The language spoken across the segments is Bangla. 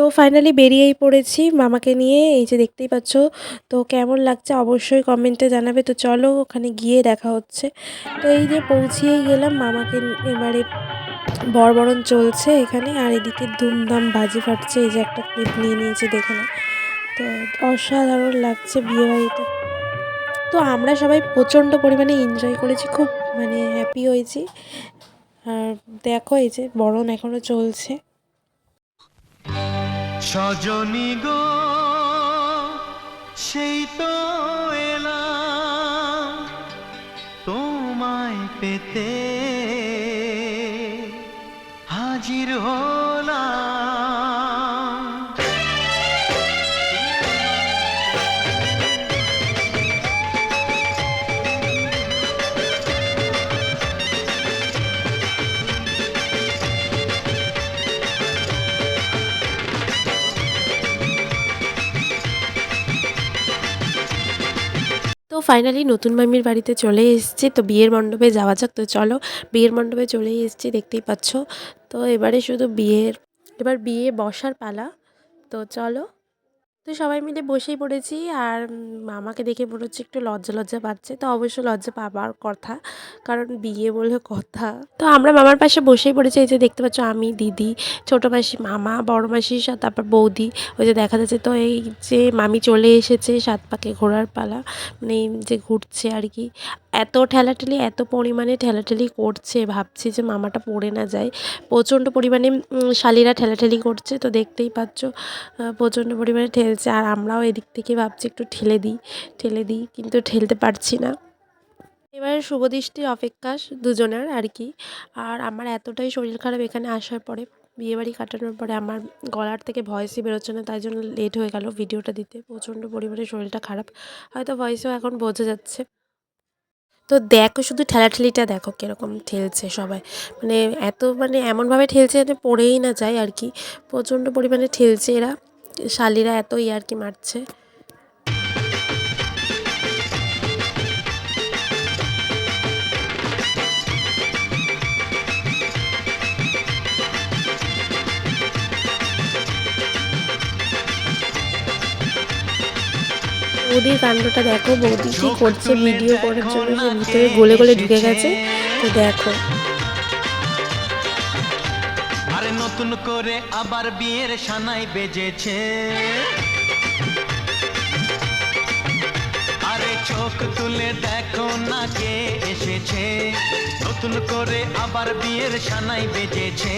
তো ফাইনালি বেরিয়েই পড়েছি মামাকে নিয়ে, এই যে দেখতেই পাচ্ছ। তো কেমন লাগছে অবশ্যই কমেন্টে জানাবে। তো চলো ওখানে গিয়ে দেখা হচ্ছে। তো এই যে পৌঁছিয়েই গেলাম মামাকে এবারে বরবরণ চলছে এখানে, আর এদিকে ধুমধাম বাজি ফাটছে। এই যে একটা ক্লিপ নিয়ে নিয়েছি, দেখে নাও। তো অসাধারণ লাগছে বিয়েবাড়িটা। তো আমরা সবাই প্রচণ্ড পরিমাণে এনজয় করেছি, খুব মানে হ্যাপি হয়েছি। আর দেখো এই যে বরণ এখনো চলছে। সজনী গো সেই তো এলাম তোমায় পেতে, হাজির হলাম। তো ফাইনালি নতুন মামির বাড়িতে চলে এসেছি। তো বিয়ের মণ্ডপে যাওয়া যাক। তো চলো বিয়ের মণ্ডপে চলেই এসেছি, দেখতেই পাচ্ছ। তো এবারে শুধু এবার বিয়ে বসার পালা। তো চলো। তো সবাই মিলে বসেই পড়েছি। আর মামাকে দেখে মনে হচ্ছে একটু লজ্জা লজ্জা পাচ্ছে। তো অবশ্য লজ্জা পাবার কথা, কারণ বিয়ে বলে কথা। তো আমরা মামার পাশে বসেই পড়েছি। এই যে দেখতে পাচ্ছ, আমি, দিদি, ছোটো মাসি, মামা, বড় মাসি, তারপর বৌদি, ওই যে দেখা যাচ্ছে। তো এই যে মামি চলে এসেছে, 7 পাকে ঘোরার পালা, মানে এই যে ঘুরছে আর কি। এত ঠেলাঠেলি, এত পরিমাণে ঠেলাঠেলি করছে, ভাবছি যে মামাটা পড়ে না যায়। প্রচণ্ড পরিমাণে শালিরা ঠেলাঠেলি করছে। তো দেখতেই পাচ্ছ প্রচণ্ড পরিমাণে ঠেলছে। আর আমরাও এদিক থেকে ভাবছি একটু ঠেলে দিই, কিন্তু ঠেলতে পারছি না। এবারে শুভদৃষ্টির অপেক্ষা দুজনের আর কি। আর আমার এতটাই শরীর খারাপ এখানে আসার পরে, বিয়েবাড়ি কাটানোর পরে আমার গলার থেকে ভয়েসই বেরোচ্ছে না, তাই জন্য লেট হয়ে গেল ভিডিওটা দিতে। প্রচণ্ড পরিমাণে শরীরটা খারাপ, হয়তো ভয়েসেও এখন বোঝা যাচ্ছে। তো দেখো শুধু ঠেলাঠেলিটা দেখো কীরকম ঠেলছে সবাই, মানে মানে এমনভাবে ঠেলছে যাতে পড়েই না যায় আর কি। প্রচণ্ড পরিমাণে ঠেলছে এরা, শালিরা এত ইয়ার্কি মারছে। বৌদির কাণ্ডটা দেখো, বৌদি কি করছে ভিডিও করার জন্য, সে ভিতরে গলে গলে ঢুকে গেছে। তো দেখো আরে নতুন করে আবার বিয়ের সানাই বেজেছে, আরে চোখ তুলে দেখো না কে এসেছে। নতুন করে আবার বিয়ের সানাই বেজেছে,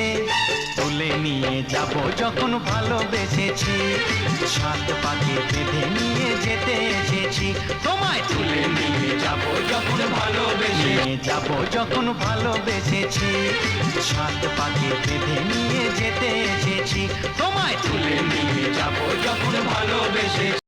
তুলে নিয়ে যাব যখন ভালোবেসেছি, 7 পাকে বেঁধে নিয়ে যেতে এসেছি। তোমায় তুলে নিয়ে যাব যখন ভালোবেসেছি, 7 পাকে বেঁধে নিয়ে যেতে এসেছি। তোমায় তুলে নিয়ে যাব যখন ভালোবেসেছি।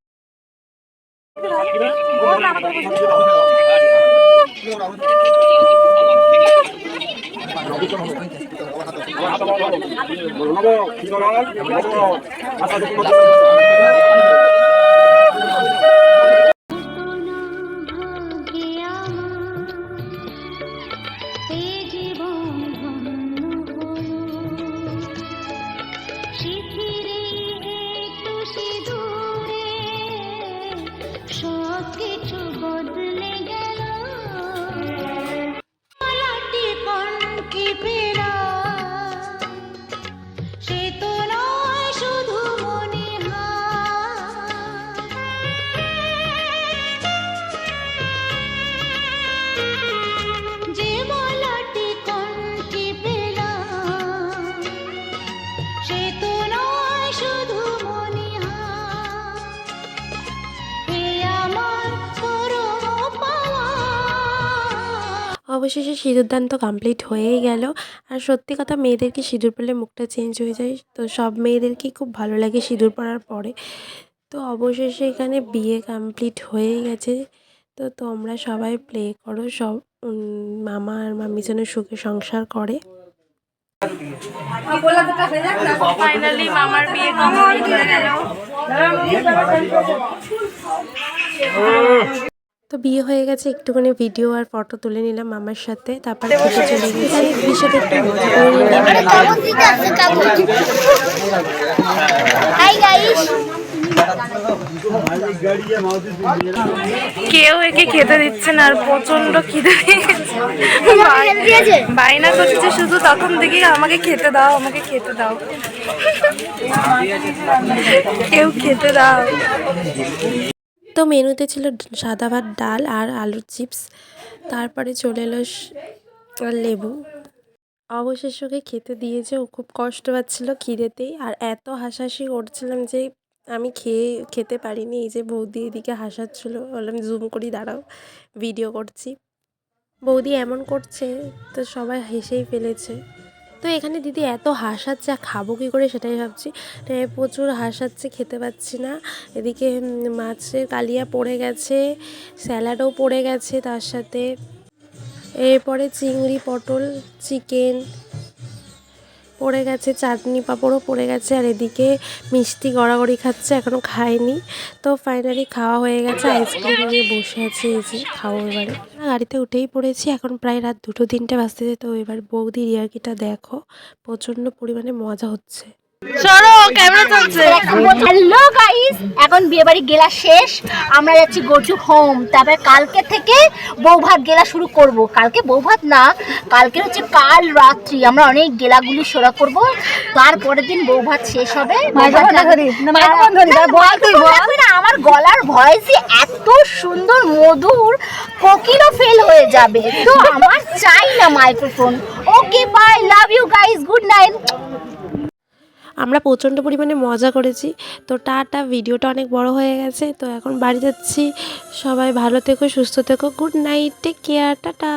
অবশেষে সিঁদুরদান তো কমপ্লিট হয়েই গেল। আর সত্যি কথা, মেয়েদেরকে সিঁদুর পরলে মুখটা চেঞ্জ হয়ে যায়। তো সব মেয়েদেরকেই খুব ভালো লাগে সিঁদুর পরার পরে। তো অবশেষে এখানে বিয়ে কমপ্লিট হয়েই গেছে। তো তোমরা সবাই প্লে করো, সব মামা আর মামি যেন সুখে সংসার করে। ফাইনালি মামার বিয়ে কমপ্লিট হয়ে গেল। তো বিয়ে হয়ে গেছে, একটুখানি ভিডিও আর ফটো তুলে নিলাম মামার সাথে, তারপর খেতে চলে গেছি। বিষয়টা একটু মজা করে নিলাম। কেউ একে খেতে দিচ্ছে না, আর প্রচন্ড খিদে পেয়েছে। বায়না করছে শুধু তখন থেকে, আমাকে খেতে দাও, আমাকে খেতে দাও, কেউ খেতে দাও। তো মেনুতে ছিল সাদা ভাত, ডাল আর আলুর চিপস, তারপরে চলে এলো লেবু। অবশেষে ওকে খেতে দিয়েছে। ও খুব কষ্ট পাচ্ছিল খিদেতেই, আর এত হাসাহাসি করছিলাম যে আমি খেতে পারিনি। এই যে বৌদি এদিকে হাসাচ্ছিলো, বললাম জুম করি, দাঁড়াও ভিডিও করছি। বৌদি এমন করছে তো সবাই হেসেই ফেলেছে। তো এখানে দিদি এত হাসাচ্ছে, আর খাবো কী করে সেটাই ভাবছি। প্রচুর হাসাচ্ছে, খেতে পাচ্ছি না। এদিকে মাছের কালিয়া পড়ে গেছে, স্যালাডও পড়ে গেছে তার সাথে, এরপরে চিংড়ি, পটল, চিকেন পড়ে গেছে, চাটনি পাঁপড়ও পড়ে গেছে, আর এদিকে মিষ্টি গড়াগড়ি খাচ্ছে, এখনও খায়নি। তো ফাইনালি খাওয়া হয়ে গেছে, আইসক্রিম নিয়ে বসে আছে, এই যে খাও এবারে। গাড়িতে উঠেই পড়েছি, এখন প্রায় রাত 2-3টে বাজতে। তো এবার বৌদির ইয়ার্কিটা দেখো, প্রচণ্ড পরিমাণে মজা হচ্ছে। সরো, ক্যামেরা চলছে। হ্যালো গাইস, এখন বিয়ে বাড়ি গেলা শেষ, আমরা যাচ্ছি গো টু হোম। তারপরে কালকে থেকে বৌভাত গেলা শুরু করব। কালকে বৌভাত না, কালকে হচ্ছে কাল রাত্রি আমরা অনেক গেলাগুলি সোরা করব। তারপরের দিন বৌভাত শেষ হবে। আমার গলার ভয়েসই এত সুন্দর মধুর, কোকিলও ফেল হয়ে যাবে। তো আমার চাই না microphone. Okay bye, love you guys, good night. আমরা প্রচণ্ড পরিমাণে মজা করেছি। তো টাটা, ভিডিওটা অনেক বড় হয়ে গেছে, তো এখন বাড়ি যাচ্ছি। সবাই ভালো থেকো, সুস্থ থেকো, good night, take care, tata.